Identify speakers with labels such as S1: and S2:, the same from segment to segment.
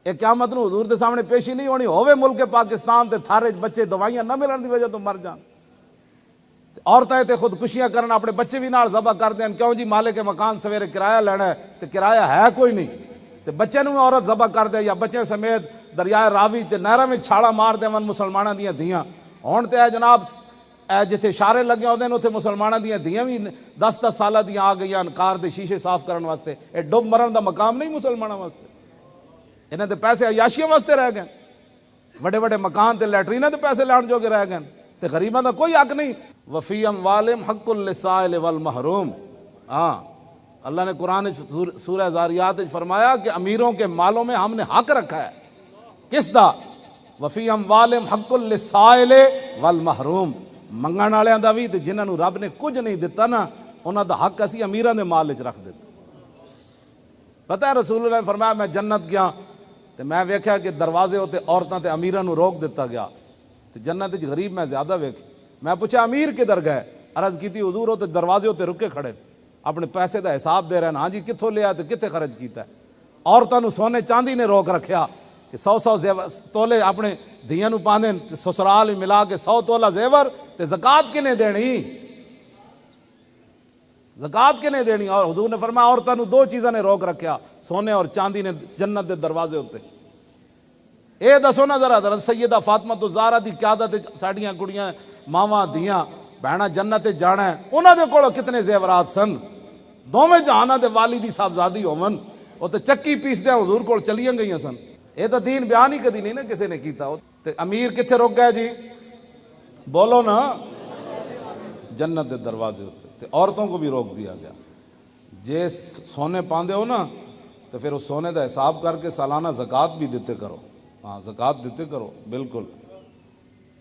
S1: یہ قیامت نو حضور دے سامنے پیشی نہیں ہونی ہووے ملک پاکستان تے تھارے بچے دوائیاں نہ ملن دی وجہ تو مر جان، عورتیں تے خودکشیاں کرنا، اپنے بچے بھی نال ذبح کر دین، کیوں جی مالک کے مکان سویرے کرایہ لینا ہے تے کرایہ ہے کوئی نہیں تے بچے نو عورت ذبح کر دے، یا بچے سمیت دریائے راوی تے نہراں میں چھاڑا مار دیون مسلماناں دیاں دھیاں۔ ہن تے اے جناب اے جتھے اشارے لگے ہوندے نے اوتھے مسلماناں دیاں دھیاں بھی 10-10 سالہ دیاں آ گئیاں کار دے شیشے صاف کرن واسطے۔ اے ڈب مرن دا مقام نہیں مسلماناں واسطے، انہاں دے پیسے عیاشیاں واسطے رہ گئے، بڑے بڑے مکان تے لیٹریناں دے پیسے لان جو کے رہ گئے تے غریباں دا کوئی حق نہیں۔ وفی اموالہم حق للسائل والمحروم۔ ہاں اللہ نے قرآن سورہ زاریات فرمایا کہ امیروں کے مالوں میں ہم نے حق رکھا ہے، کس دا؟ وفی اموالہم حق للسائل والمحروم، منگن والےاں دا بھی تے جنہاں نو رب نے کچھ نہیں دتا نا انہاں دا حق اسی امیراں دے مال وچ رکھ دیتا۔ پتہ ہے رسول اللہ نے فرمایا میں جنت گیا تے میں ویکھیا کہ دروازے ہوتے عورتاں تے امیراں نو روک دیتا گیا تے جنت وچ غریب میں زیادہ ویکھے۔ میں پوچھا امیر کدھر گئے؟ عرض کیتی حضور ہوتے دروازے ہوتے رکے کھڑے اپنے پیسے دا حساب دے رہے ہیں، ہاں جی کتھوں لیا تے کتے خرچ کیتا ہے۔ عورتاں نو سونے چاندی نے روک رکھیا کہ 100 تولے اپنے دھیاں نو پاندے تے سسرال ملا کے 100 تولہ زیور تے زکات کنے دینی؟ زکات کنے دینی؟ اور حضور نے فرمایا عورتاں نو 2 چیزاں نے روک رکھیا، سونے اور چاندی نے جنت دے دروازے ہوتے۔ اے دسو نا ذرا حضرت سیدہ فاطمہ الزہرا دی قیادت ساڈیاں کڑیاں ماواں دیاں بہناں جنت جانا ہے، انہاں دے کول کتنے زیورات سن، دوویں جہاناں دے والی دی صاحبزادی ہون، او تے چکی پیس دے حضور کول چلیاں گئیاں سن۔ اے تو دین بیان ہی کدی نہیں نا کسی نے کیتا۔ تے امیر کتھے رک گئے جی؟ بولو نا، جنت دے دروازے ہوتے۔ تے عورتوں کو بھی روک دیا گیا، جے سونے پاندے ہو نا تو پھر اس سونے دا حساب کر کے سالانہ زکوٰۃ بھی دیتے کرو۔ ہاں زکوٰۃ دیتے کرو بالکل،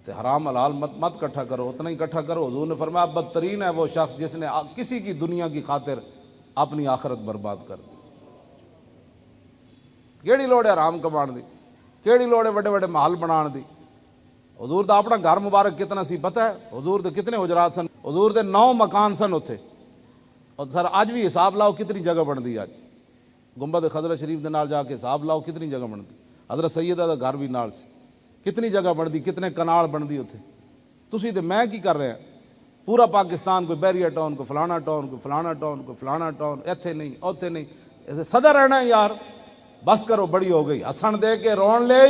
S1: تے حرام حلال مت کٹھا کرو، اتنا ہی کٹھا کرو۔ حضور نے فرمایا بدترین ہے وہ شخص جس نے کسی کی دنیا کی خاطر اپنی آخرت برباد کر دی۔ کیڑی لوڑ ہے حرام کمان دی؟ کیڑی لوڑ ہے بڑے بڑے محل بنان دی؟ حضور دا اپنا گھر مبارک کتنا سی پتہ ہے؟ حضور دے کتنے حجرات سن؟ حضور دے 9 مکان سن اتھے، اور سر اج بھی حساب لاؤ کتنی جگہ بن دی، اج گنبد خضرہ شریف دے نال جا کے حساب لاؤ کتنی جگہ بن دی۔ حضرت سیدہ دا گھر بھی نال سی، کتنی جگہ بن دی، کتنے کنال بن دی اتھے۔ تسی تے میں کی کر رہے ہیں؟ پورا پاکستان، کوئی بیریا ٹاؤن، کوئی فلانا ٹاؤن، کوئی فلانا ٹاؤن، کوئی فلانا ٹاؤن، ایتھے نہیں اوتھے نہیں، ایسے صدر رہنا ہے یار، بس کرو بڑی ہو گئی، ہسن دے کے رون لے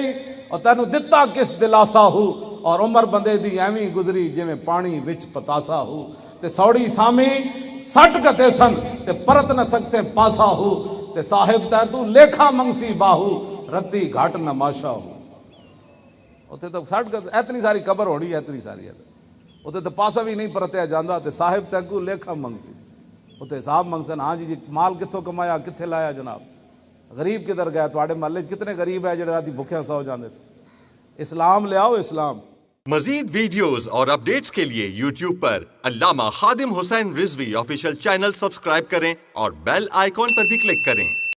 S1: اور تینوں دتا کس دلاسا ہو، اور عمر بندے دی ایویں گزری جویں پانی وچ پتاسا ہو، تے سوڑی سامی سٹ کتے سن تے پرت نہ سکسے پاسا ہو، تے صاحب تے تو لیکھا منگسی باہو رتی گھٹ نہ ماشا ہو۔ اتنے تو سٹ کتے اتنی ساری قبر ہونی، اتنی ساری اتنے تو پاسا بھی نہیں پرتیا جاندہ، تے صاحب تے کو لیکھا منگسی، اتنے حساب منگسن، ہاں جی مال کتوں کمایا کتھے لایا جناب؟ غریب کدھر گیا؟ تواڈے محلے کتنے غریب ہے جڑے راتی بھوکھیاں سو جاندے سے؟ اسلام لے آؤ اسلام۔
S2: مزید ویڈیوز اور اپڈیٹس کے لیے یوٹیوب پر علامہ Khadim Hussain Rizvi official channel subscribe کریں اور بیل آئیکن پر بھی کلک کریں۔